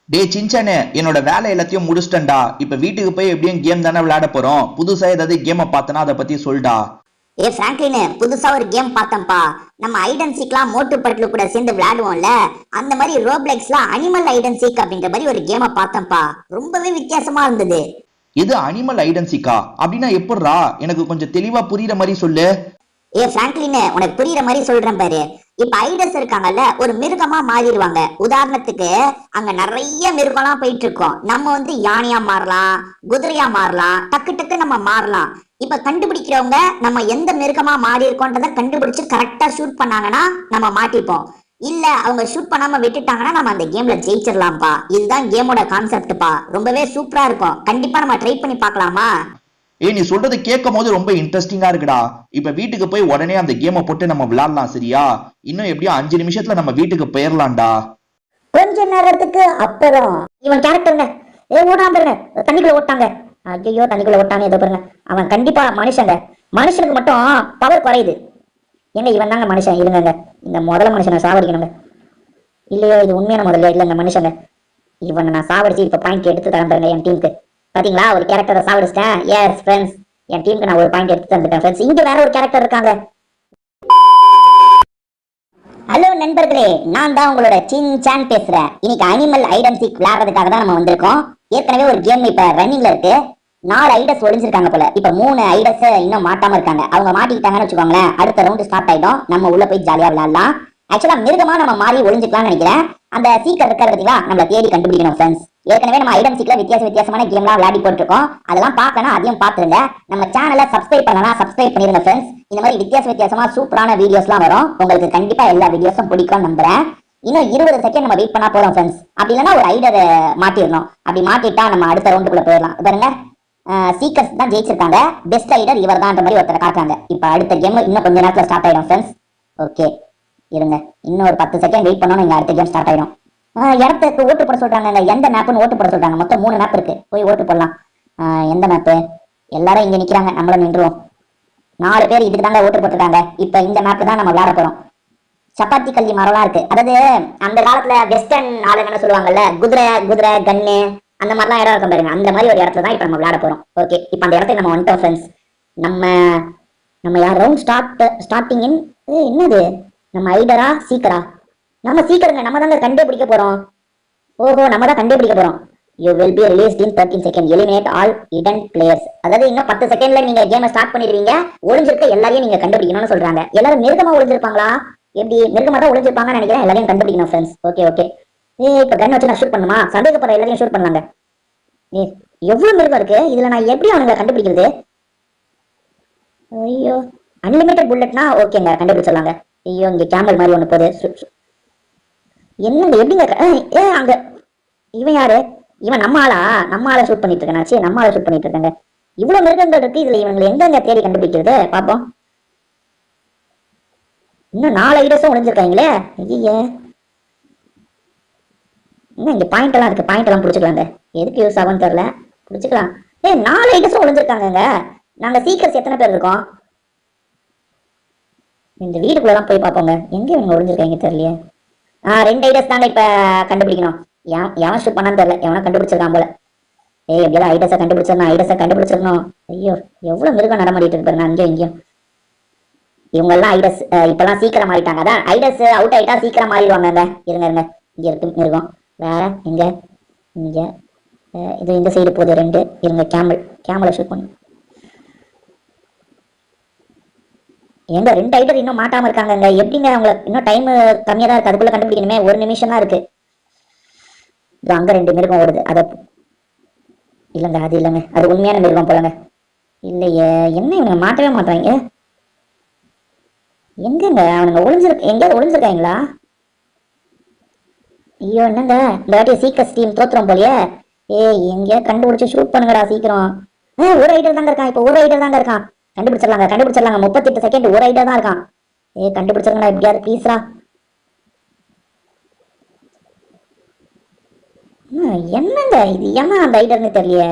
டேய் சின்சானே, என்னோட வேலை எல்லாத்தையும் முடிச்சிட்டேன்டா. இப்ப வீட்டுக்கு போய் எப்படியும் கேம் தானே விளையாட போறோம். புதுசா ஏதாவது கேமை பார்த்தனா அதை பத்தி சொல்டா. பிராங்க்லின், புதுசா ஒரு கேம் பார்த்தேன்ப்பா. நம்ம ஐடன் சீக்லாம் மோட்டு பட்லு கூட சேர்ந்து விளையாடுவோம்ல, அந்த மாதிரி ரோப்ளெக்ஸ்ல அனிமல் ஐடன் சீக் அப்படின்ற மாதிரி ஒரு கேமை பார்த்தேன்ப்பா. ரொம்பவே வித்தியாசமா இருந்தது. இது அனிமல் ஐடென்சிக்கா? அப்படின்னா எப்படிரா? எனக்கு கொஞ்சம் தெளிவா புரியுற மாதிரி சொல்லு. பிராங்க்லின், உனக்கு புரியுற மாதிரி சொல்றேன் பாரு. இப்ப ஐடஸ் இருக்காங்கல்ல, ஒரு மிருகமா மாறிடுவாங்க. உதாரணத்துக்கு அங்க நிறைய மிருகம்லாம் போயிட்டு இருக்கோம். நம்ம வந்து யானையா மாறலாம், குதிரையா மாறலாம், டக்கு டக்கு நம்ம மாறலாம். இப்ப கண்டுபிடிக்கிறவங்க நம்ம எந்த மிருகமா மாறி இருக்கோன்றத கண்டுபிடிச்சு கரெக்டா ஷூட் பண்ணாங்கன்னா நம்ம மாட்டிப்போம். இல்ல அவங்க ஷூட் பண்ணாம விட்டுட்டாங்கன்னா நம்ம அந்த கேம்ல ஜெயிச்சிடலாம்ப்பா. இதுதான் கேமோட கான்செப்ட்ப்பா. ரொம்பவே சூப்பரா இருக்கும். கண்டிப்பா நம்ம ட்ரை பண்ணி பார்க்கலாமா? நீ சொல்றது கேட்கும் போது ரொம்ப இன்ட்ரெஸ்டிங்கா இருக்குடா. இப்ப வீட்டுக்கு போய் உடனே அந்த கேமை போட்டு நம்ம விளையாடலாம், சரியா? இன்னும் எப்படியும் 5 நிமிஷத்துல நம்ம வீட்டுக்கு போயிடலாம்டா. கொஞ்ச நேரத்துக்கு அப்புறம் இவன் கேரக்டருங்க ஓடாம பாருங்க, தண்ணிக்குள்ள ஓட்டாங்க. ஐயோ, தண்ணிக்குள்ள ஓட்டாங்க. ஏதோ பாருங்க, அவன் கண்டிப்பா மனுஷனுக்கு மட்டும் பவர் குறையுது. ஏங்க இவன் தாங்க மனுஷன். இருங்க, இந்த முதல்ல மனுஷனை சாவடிக்கணுங்க. இல்லையோ இது உண்மையான முதல்ல இல்லைங்க மனுஷங்க. இவனை நான் சாவடிச்சு இப்ப பாயிண்ட் எடுத்து தரேன் பாருங்க என் டீமுக்கு. பாத்தீங்களா, ஒரு கேரக்டரை சாவடிச்சிட்டேன். எஸ் ஃப்ரெண்ட்ஸ், என் டீமுக்கு நான் ஒரு பாயிண்ட் எடுத்து தந்துட்டேன் ஃப்ரெண்ட்ஸ். இங்க வேற ஒரு கேரக்டர் இருக்காங்க. ஹலோ நண்பர்களே, நான் தான் உங்களோட சின்சான் பேசுறேன். இன்னைக்கு அனிமல் ஐடன் சீக் விளையாடுறதுக்காக தான் நம்ம வந்திருக்கோம். ஏற்கனவே ஒரு கேம் இப்ப ரன்னிங்ல இருக்கு. 4 ஐடஸ் ஒளிஞ்சிருக்காங்க போல. இப்ப 3 ஐடஸ் இன்னும் மாட்டாம இருக்காங்க. அவங்க மாட்டிக்கிட்டாங்கன்னு வச்சுக்கோங்களேன், அடுத்த ரவுண்ட் ஸ்டார்ட் ஆயிடும். நம்ம உள்ள போய் ஜாலியா விளையாடலாம். ஆக்சுவலா மிருகமா நம்ம மாறி ஒளிஞ்சுக்கலாம்னு நினைக்கிறேன். அந்த சீக்கர் இருக்காரு பாத்தீங்களா, நம்மள தேடி கண்டுபிடிக்கணும் ஃப்ரெண்ட்ஸ். ஏற்கனவே நம்ம ஐடன் சீக்ல வித்தியாசமான கேம்லாம் விளையாடி போட்டுருக்கோம். அதெல்லாம் பார்க்கணும், அதையும் பார்த்துருங்க. நம்ம சேனலை சப்ஸ்கிரைப் பண்ணலாம், சப்ஸ்கிரைப் பண்ணிருங்க ஃப்ரெண்ட்ஸ். இந்த மாதிரி வித்தியாசமா சூப்பரான வீடியோஸ்லாம் வரும். உங்களுக்கு கண்டிப்பா எல்லா வீடியோஸும் பிடிக்கும் நம்புறேன். இன்னும் 20 செகண்ட் நம்ம வெயிட் பண்ணா போறோம் ஃப்ரெண்ட்ஸ். அப்படி இல்லைன்னா ஒரு ஐடர் மாட்டிடணும். அப்படி மாட்டிட்டா நம்ம அடுத்த ரவுண்டுக்குள்ள போயிடலாம். பாருங்க, சீக்கர்ஸ் தான் ஜெயிச்சிருக்காங்க. பெஸ்ட் ஐடர் இவர் தான் மாதிரி ஒருத்தரை காட்டுறாங்க. இப்போ அடுத்த கேம் இன்னும் கொஞ்ச நேரத்தில் ஸ்டார்ட் ஆயிடும் ஃப்ரெண்ட்ஸ். ஓகே இருங்க, இன்னும் ஒரு 10 செகண்ட் வெயிட் பண்ணணும். இங்க அடுத்த கேம் ஸ்டார்ட் ஆயிடும். இடத்துக்கு ஓட்டு போட சொல்றாங்க. எந்த மேப்னு ஓட்டு போட சொல்றாங்க. மொத்தம் 3 மேப் இருக்கு. போய் ஓட்டு போடலாம். எந்த மேப்பு? எல்லாரும் இங்க நிக்கிறாங்க, நம்மளும் நின்றுவோம். 4 பேர் இதுக்கு தாங்க ஓட்டு போட்டுருக்காங்க. இப்ப இந்த மேப் தான் நம்ம விளையாட போறோம். சப்பாத்தி கல்வி மரம்லாம் இருக்கு. அதாவது அந்த காலத்துல வெஸ்டர்ன் ஆளுங்க சொல்லுவாங்கல்ல, குதிரை கன்னு அந்த மாதிரிலாம் இடம் இருக்கும் பாருங்க. அந்த மாதிரி ஒரு இடத்துல தான் இப்ப நம்ம விளையாட போறோம். ஓகே, இப்ப அந்த இடத்துக்கு நம்ம வந்துட்டோம் ஃப்ரெண்ட்ஸ். நம்ம யார் ரவுண்ட் ஸ்டார்டிங் இன் என்னது? நம்ம ஐடரா சீக்கரா? நம்ம சீக்கிரங்க, நம்ம தாங்க கண்டுபிடிக்க போறோம். ஓஹோ, நம்ம தான் கண்டுபிடிக்க போறோம். You will be released in 13 second. Eliminate all hidden players. அதாவது இன்னும் 10 செகண்ட்ல நீங்க கேமை ஸ்டார்ட் பண்ணிடுவீங்க. ஒளிஞ்சிருக்க எல்லாரையும் நீங்க கண்டுபிடிக்கணும்னு சொல்றாங்க. எல்லாரும் மிருகமா ஒளிஞ்சிருப்பாங்களா? எப்படி மிருகமா தான் ஒளிஞ்சிருப்பாங்கன்னு நினைக்கிறேன். எல்லாரையும் கண்டுபிடிக்கணும் ஃப்ரெண்ட்ஸ். ஓகே. இப்ப கன் வச்சு நான் ஷூட் பண்ணுமா? சந்தேகப்படுற எல்லாரையும் ஷூட் பண்ணலாங்க. எவ்வளவு மிருகம் இருக்கு இதுல, நான் எப்படி அவனுங்களை கண்டுபிடிக்கிறது? ஐயோ, அன்லிமிட்டட் புல்லட்னா ஓகேங்க, கண்டுபிடிச்சிடலாங்க. ஐயோ, இங்க கேமல் மாதிரி ஒண்ணு போகுது. என்னங்க எப்படிங்க? அங்க இவன் யாரு? இவன் நம்ம ஆளை ஷூட் பண்ணிட்டு இருக்காச்சு. நம்ம ஆளை ஷூட் பண்ணிட்டு இருக்காங்க. இவ்வளவு மிருகங்கள் இருக்கு இதுல, இவங்களை எங்க தேடி கண்டுபிடிக்கிறது பாப்போம். இன்னும் 4 ஐடஸும் ஒளிஞ்சிருக்காங்களே. ஐயே, இன்னும் இங்க பாயிண்ட் எல்லாம் இருக்கு. பாயிண்ட் எல்லாம் பிடிச்சிக்கலாங்க. எதுக்கு யூஸ் ஆகும்னு தெரியல, பிடிச்சிக்கலாம். 4 ஐடஸும் ஒளிஞ்சிருக்காங்க. நாங்க சீக்கிரம் எத்தனை பேர் இருக்கோம்? இந்த வீடுக்குள்ளதான் போய் பார்ப்போங்க. எங்க இவங்க ஒளிஞ்சிருக்காங்க தெரியலையே. 2 ஐடஸ் தாங்க இப்ப கண்டுபிடிக்கணும். எவன் ஷூட் பண்ணான்னு தெரியல, எவனா கண்டுபிடிச்சிருக்கான் போல. எப்படியாவது ஐடஸை கண்டுபிடிச்சிடணும். ஐயோ, எவ்வளவு மிருகம் நடமாடிட்டு இருக்கு பாருங்க அங்கேயும் இங்கேயும். இவங்க எல்லாம் ஐடஸ் இப்பெல்லாம் சீக்கிரம் மாறிட்டாங்க. அதான் ஐடஸ் அவுட் ஆயிட்டா சீக்கிரம் மாறிடுவாங்க. இருங்க இங்க இருக்கு மிருகம். வேற இங்க இது இந்த சைடு போகுது 2. இருங்க, கேமலை ஷூட் பண்ணி. எங்க 2 ஐடர் இன்னும் மாட்டாம இருக்காங்க. எப்படிங்க அவங்க இன்னும் டைம் கம்மியா தான் இருக்கு. அதுக்குள்ள கண்டுபிடிக்கணுமே. 1 நிமிஷம் தான் இருக்கு. அங்க 2 மிருகம் ஓடுது. அது இல்லைங்க, அது உண்மையான மிருகம் போலங்க. இல்லையே, என்ன இவங்க மாட்டவே மாட்டாங்க. எங்கங்க அவனுங்க எங்கேயாவது ஒளிஞ்சிருக்காங்களா? ஐயோ, என்னங்க இந்த வாட்டி சீக்கிரம் டீம் தோத்துறோம் போலயே. எங்கேயாவது கண்டுபிடிச்சு ஷூட் பண்ணுங்கடா சீக்கிரம். ஒரு ஐடர் தாங்க இருக்கான். இப்போ ஒரு ஐடர் தாங்க இருக்கான். கண்டுபிடிச்சிடலாங்க. 38 செகண்ட். ஒரு ஐடர் தான் இருக்கான். கண்டுபிடிச்சிருங்கடா எப்படியாவது ப்ளீஸ்ரா. என்னங்க இது? ஏன்னா அந்த ஐடர்னு தெரியலையே.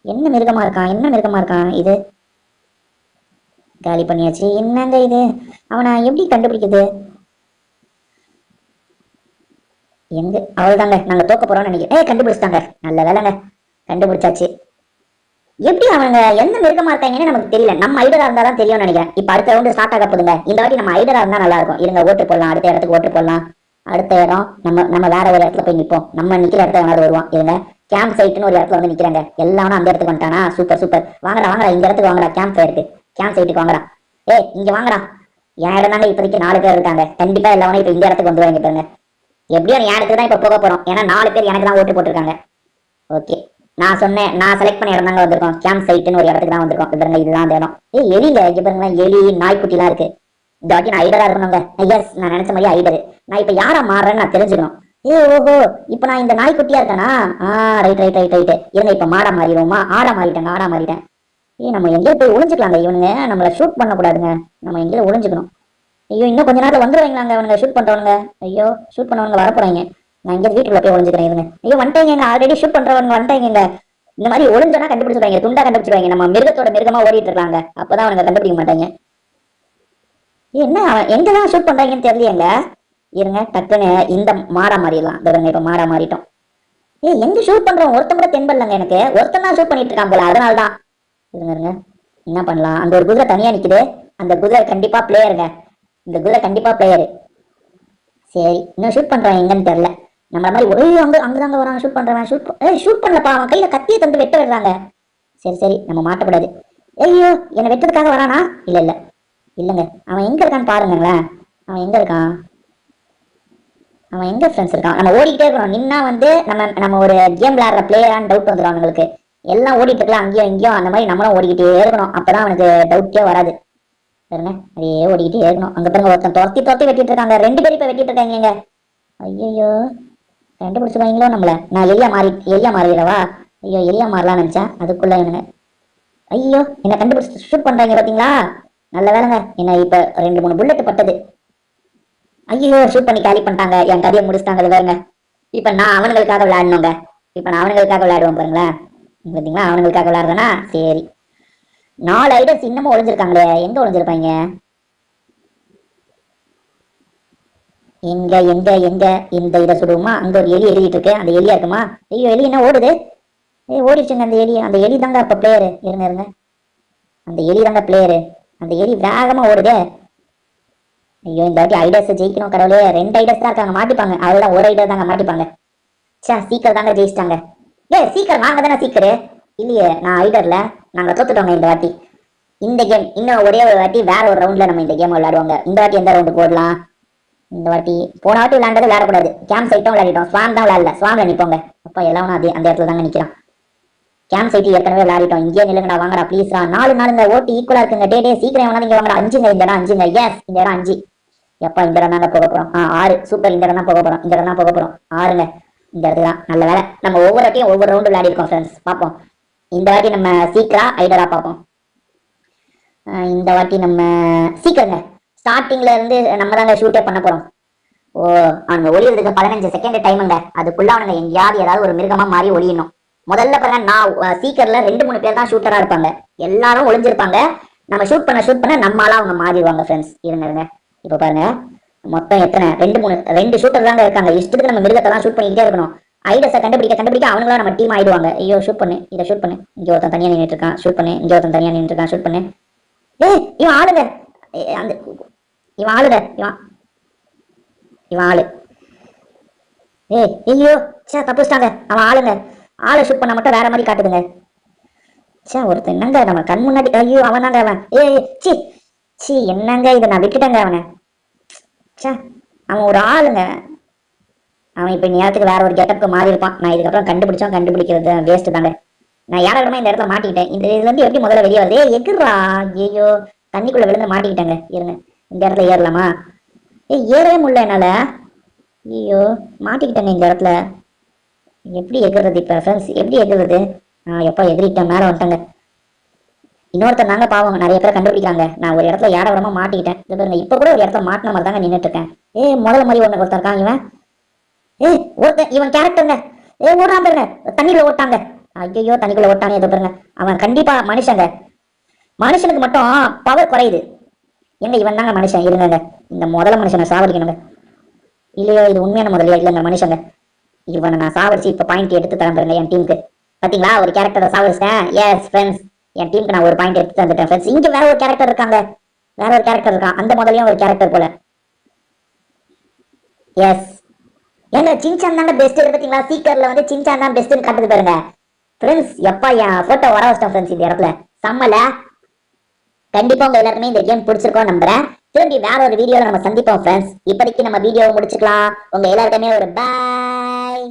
என்ன மிருகமா இருக்கான் இது? காலி பண்ணியாச்சு. என்னங்க இது? அவனை எப்படி கண்டுபிடிக்குது? எங்க அவள்தாங்க, நாங்க தோக்க போறோம்னு நினைக்கிறேன். கண்டுபிடிச்சிட்டாங்க, நல்ல வேலைங்க, கண்டுபிடிச்சாச்சு. எப்படி அவங்க எந்த மிருகமா இருக்காங்கன்னு நமக்கு தெரியல. நம்ம ஐடரா இருந்தா தான் தெரியும்னு நினைக்கிறேன். இப்ப அடுத்த ரவுண்டு ஸ்டார்ட் ஆக போதுங்க. இந்த வாட்டி நம்ம ஐடரா இருந்தா நல்லா இருக்கும். இருங்க, ஓட்டு போடலாம், அடுத்த இடத்துக்கு ஓட்டு போடலாம். அடுத்த இடம் நம்ம வேற ஒரு இடத்துல போய் நிப்போம். நம்ம நிக்கிற இடத்துல யாராவது வருவான். இருங்க, கேம்ப் சைட்னு ஒரு இடத்துல வந்து நிக்கிறாங்க. எல்லாரும் அந்த இடத்துக்கு வந்துட்டானா? Super super. வாங்கடா வாங்கடா, இந்த இடத்துக்கு வாங்கடா, கேம்ப் ஃபயருக்கு, கேம்ப் சைட்டுக்கு வாங்கடா. இங்க வாங்கடா. என் இடம் தாங்க இப்போதைக்கு 4 பேர் இருக்காங்க. கண்டிப்பா எல்லாரும் இப்ப இந்த இடத்துக்கு வந்துருவாங்க பாருங்க. எப்படியும் என் இடத்துக்கு தான் இப்ப போக போறோம். ஏன்னா 4 பேர் எனக்கு தான் ஓட்டு போட்டிருக்காங்க. ஓகே, நான் செலக்ட் பண்ண இடம் தாங்க வந்திருக்கோம். கேம்ப் சைட்னு ஒரு இடத்துக்கு தான் வந்திருக்கோம். பாருங்க, இதுதான் அந்த இடம். எலிங்க இங்க பாருங்க, எலி நாய்க்குட்டி எல்லாம் இருக்கு. இந்த வாட்டி நான் ஐடரா இருக்கணுங்க. எஸ், நான் நினைச்ச மாதிரி ஐடரு. நான் இப்ப யாரா மாறுறேன்னு நான் தெரிஞ்சுக்கணும். ஓஹோ, இப்ப நான் இந்த நாய்க்குட்டியா இருக்கேனா? Right right right right. இருங்க, இப்ப மாடா மாறிடுவோமா? ஆடா மாறிட்டேன். நம்ம எங்கேயோ போய் ஒளிஞ்சுக்கலாங்க. இவனுங்க நம்மள ஷூட் பண்ண கூடாதுங்க. நம்ம எங்கேயோ ஒளிஞ்சுக்கணும். ஐயோ, இன்னும் கொஞ்ச நேரத்துல வந்துருவாங்களாங்க அவனுங்க ஷூட் பண்றவனுங்க. ஐயோ, ஷூட் பண்ணவனுங்க வரப்போறாங்க. நான் இங்க வீட்டுக்குள்ள போய் ஒளிஞ்சுக்கிறேன். இருங்க. ஐயோ, வந்துட்டாங்க, ஆல்ரெடி ஷூட் பண்றவங்க வந்துட்டாங்க. இந்த மாதிரி ஒளிஞ்சோன்னா கண்டுபிடிச்சிருவாங்க, துண்டா கண்டுபிடிச்சிருவாங்க. நம்ம மிருகத்தோட மிருகமா ஓடிட்டு இருக்காங்க, அப்பதான் அவனுங்க கண்டுபிடிக்க மாட்டாங்க. என்ன எங்கதான் ஷூட் பண்றாங்கன்னு தெரியலையங்க. இருங்க, டக்குன்னு இந்த மாடா மாறிடலாம். இப்ப மாடா மாறிட்டோம். எங்க ஷூட் பண்றோம்? ஒருத்தன் கூட தென்படலங்க எனக்கு. ஒருத்தன் தான் ஷூட் பண்ணிட்டு இருக்கான் போல, அதனாலதான். இருங்க, என்ன பண்ணலாம்? அந்த ஒரு குதிரை தனியா நிக்குது. அந்த குதிரை கண்டிப்பா பிளேயருங்க. இந்த குதிரை கண்டிப்பா பிளேயரு. சரி, இன்னும் ஷூட் பண்றான் எங்கன்னு தெரியல. நம்ம மாதிரி ஒரே அங்கதாங்க வரான் ஷூட் பண்றவன். ஷூட் பண்ணலப்பா, அவன் கையில கத்தியை தந்து வெட்ட விடுறாங்க. சரி, நம்ம மாட்டக்கூடாது. ஐயோ, என்னை வெட்டதுக்காக வரானா? இல்லங்க, அவன் எங்க இருக்கான்னு பாருங்களேன். அவன் எங்க இருக்கான்? அவன் எங்க ஃப்ரெண்ட்ஸ் இருக்கான்? நம்ம ஓடிக்கிட்டே இருக்கணும். நின்னா வந்து நம்ம ஒரு கேம் விளையாடுற பிளேயரான்னு டவுட் வந்துடும் அவங்களுக்கு. எல்லாம் ஓடிட்டு இருக்கலாம் அங்கேயும் இங்கேயும். அந்த மாதிரி நம்மளும் ஓடிக்கிட்டே இருக்கணும். அப்பதான் அவனுக்கு டவுட்டே வராது. சரிங்க, அதே ஓடிக்கிட்டே இருக்கணும். அங்க பாருங்க, ஒருத்தன் துரத்தி வெட்டிட்டு இருக்காங்க. 2 பேரும் இப்ப வெட்டிட்டு இருக்காங்க. ஐயோ, கண்டுபிடிச்சிருவாங்களோ நம்மள. நான் எலியா மாறிடவா? ஐயோ, எலியா மாறலாம்னு நினைச்சேன். அதுக்குள்ள என்னங்க, ஐயோ, என்ன கண்டுபிடிச்சு ஷூட் பண்றாங்க பாத்தீங்களா? நல்ல வேலைங்க, என்ன இப்ப 2-3 புல்லட் பட்டது. ஐயோ, ஷூட் பண்ணி காலி பண்ணிட்டாங்க. என் கதையை முடிச்சிட்டாங்க. பாருங்க, இப்ப நான் அவனுங்களுக்காக விளையாடணுங்க. விளையாடுவோம் பாருங்களேன். பாத்தீங்களா, அவனுங்களுக்காக விளையாடுறேன்னா. சரி, 4 ஐடர்ஸ் இன்னமும் ஒளிஞ்சிருக்காங்களே. எங்க ஒளிஞ்சிருப்பாங்க? எங்க இந்த இதை சுடுவோமா? அங்க ஒரு எலி எழுதிட்டு இருக்கு. அந்த எலியா இருக்குமா? ஐயோ, எலி என்ன ஓடுது? ஓடிடுச்சுங்க அந்த எலி தாங்க இப்ப பிளேயரு. இருங்க, அந்த எலி தாங்க பிளேயரு. அந்த எலி வேகமா ஓடுதே. ஐயோ, இந்த வாட்டி ஐடர்ஸ் ஜெயிக்கணும் கடவுளே. 2 ஐடர்ஸ் தான் இருக்காங்க, மாட்டிப்பாங்க. அவ்வளவுதான், ஒரு ஐடர் தாங்க மாட்டிப்பாங்க. சீக்கிரம் தாங்க ஜெயிச்சிட்டாங்க. சீக்கிரம் நாங்க தானே சீக்கிரம். இல்லையே, நான் ஐடர்ல. நாங்க தோத்துட்டோங்க இந்த வாட்டி. இந்த கேம் இன்னும் ஒரே ஒரு வாட்டி வேற ஒரு ரவுண்ட்ல நம்ம இந்த கேம் விளையாடுவாங்க. இந்த வாட்டி எந்த ரவுண்டு போடலாம்? இந்த வாட்டி போன வாட்டி விளையாண்டது விளையாடக்கூடாது. கேம்ப் சைட்டும் விளையாடிட்டோம், ஸ்வாம் தான் விளையாடல. ஸ்வாம்ல நிப்போங்க. அப்பா எல்லாம் அந்த இடத்துல தாங்க நிக்கிறான். கேம்ப் சைட் ஏற்கனவே விளையாடிட்டோம். இங்கே நில்லுங்கடா, வாங்கடா ப்ளீஸ்ரா. 4 நாளுங்க, ஓட்டு ஈக்குவலா இருக்குங்க. டே சீக்கிரம் வேணா நீங்க வாங்கடா. 5ங்க, இந்த இடம் 5ங்க. எஸ், இந்த இடம் 5. எப்பா, இந்த இடம் தாங்க போக போறோம். 6. சூப்பர், இந்த இடம் தான் போக போறோம். 6ங்க, இந்த இடத்துல தான். நல்ல வேலை, நம்ம ஒவ்வொரு வாட்டியும் ஒவ்வொரு ரவுண்டு விளையாடி இருக்கோம் ஃப்ரெண்ட்ஸ். பார்ப்போம் இந்த வாட்டி நம்ம சீக்கிரம் ஐடரா பார்ப்போம். இந்த வாட்டி நம்ம சீக்கிரங்க ஸ்டார்டிங்ல இருந்து நம்ம தாங்க ஷூட்டே பண்ண போறோம். அவனுங்க ஒளியறதுக்கு 15 செகண்ட் டைமுங்க. அதுக்குள்ள அவனுங்க எங்கேயாவது ஏதாவது ஒரு மிருகமா மாறி ஒளியணும். முதல்ல பாருங்க, நான் சீக்கிரம்ல 2-3 பேர் தான் ஷூட்டரா இருப்பாங்க. எல்லாரும் ஒளிஞ்சிருப்பாங்க. நம்ம ஷூட் பண்ண நம்மளால அவங்க மாறிடுவாங்க ஃப்ரெண்ட்ஸ். இருங்க, இப்ப பாருங்க, மொத்தம் எத்தனை? 2 ஷூட்டர் தாங்க இருக்காங்க. இஷ்டத்துக்கு நம்ம மிருகத்தெல்லாம் ஷூட் பண்ணிக்கிட்டே இருக்கணும். ஐடஸை கண்டுபிடிக்க அவங்களா நம்ம டீம் ஆயிடுவாங்க. ஐயோ, ஷூட் பண்ணு, இதை ஷூட் பண்ணு. இங்க ஒருத்தன் தனியா நின்றுட்டு இருக்கான், ஷூட் பண்ணு. இங்க ஒருத்தன் தனியா நின்றுட்டு இருக்கான், ஷூட் பண்ணு. இவன் ஆளுங்க. இவன் ஆளு. ஐயோ, தப்புச்சிட்டாங்க. அவன் ஆளுங்க. ஆளை ஷூட் பண்ண மட்டும் வேற மாதிரி காட்டுதுங்க. ஒருத்தன் என்னங்க நம்ம கண் முன்னாடி. ஐயோ, அவன் தாங்க அவன். சி என்னங்க இதை நான் விட்டுட்டேங்க அவனை. அவன் ஒரு ஆளுங்க. அவன் இப்ப நேரத்துக்கு வேற ஒரு கெட்டப்புக்கு மாறி இருப்பான். நான் இதுக்கப்புறம் கண்டுபிடிக்கிறது வேஸ்ட் தாங்க. நான் யாராவது இந்த இடத்துல மாட்டிக்கிட்டேன். இதுல இருந்து எப்படி முதல்ல வெளியே வருது? எகுறா. ஐயோ, தண்ணிக்குள்ள விழுந்து மாட்டிக்கிட்டேங்க. இருங்க, இந்த இடத்துல ஏறலாமா? ஏறவே முடியல என்னால. ஐயோ, மாட்டிக்கிட்டேங்க இந்த இடத்துல. எப்படி எகுறது இப்ப ஃப்ரெண்ட்ஸ்? எப்படி எகுறது? எப்பா எகிரிட்டேன், மேல வந்துட்டாங்க. இன்னொருத்தர் நாங்க பாவம், நிறைய பேர் கண்டுபிடிக்கிறாங்க. நான் ஒரு இடத்துல ஏற விடாம மாட்டிக்கிட்டேன். இப்ப கூட ஒரு இடத்துல மாட்டின மாதிரி தாங்க நின்றுட்டு இருக்கேன். முதல்ல மாதிரி ஒருத்தர் இருக்கான். இவன் கேரக்டருங்க. ஓடுறான் பாருங்க, தண்ணியில ஓட்டாங்க. ஐயோ, தண்ணிக்குள்ள ஓட்டாங்க. எது பாருங்க, அவன் கண்டிப்பா மனுஷனுக்கு மட்டும் பவர் குறையுது. எங்க இவன் தாங்க மனுஷன். இருங்க, இந்த முதல்ல மனுஷனை சாவடிக்கணுங்க. இல்லையோ இது உண்மையான முதலியா இல்லைங்க மனுஷங்க. இவனை நான் சாவடிச்சு இப்ப பாயிண்ட் எடுத்து தரேன் பாருங்க என் டீமுக்கு. பாத்தீங்களா ஒரு கேரக்டரை சாவடிச்சிட்டேன். எஸ் ஃப்ரெண்ட்ஸ், என் டீமுக்கு நான் ஒரு பாயிண்ட் எடுத்து தந்துட்டேன் ஃப்ரெண்ட்ஸ். இங்க வேற ஒரு கேரக்டர் இருக்காங்க, வேற ஒரு கேரக்டர் இருக்கான். அந்த முதலையும் ஒரு கேரக்டர் போல. எஸ் ஏங்க சின்சான் தாங்க பெஸ்ட். பாத்தீங்களா சீக்கர்ல வந்து சின்சான் தான் பெஸ்ட்னு காட்டுது பாருங்க ஃப்ரெண்ட்ஸ். எப்பா என் போட்டோ வர வச்சிட்டேன் ஃப்ரெண்ட்ஸ் இந்த இடத்துல. செம்மல. கண்டிப்பா உங்க எல்லாருக்குமே இந்த கேம் பிடிச்சிருக்கோம் நம்புறேன். திரும்பி வேற ஒரு வீடியோல நம்ம சந்திப்போம் ஃப்ரெண்ட்ஸ். இப்போதைக்கு நம்ம வீடியோவை முடிச்சுக்கலாம். உங்க எல்லாருக்குமே ஒரு பாய்.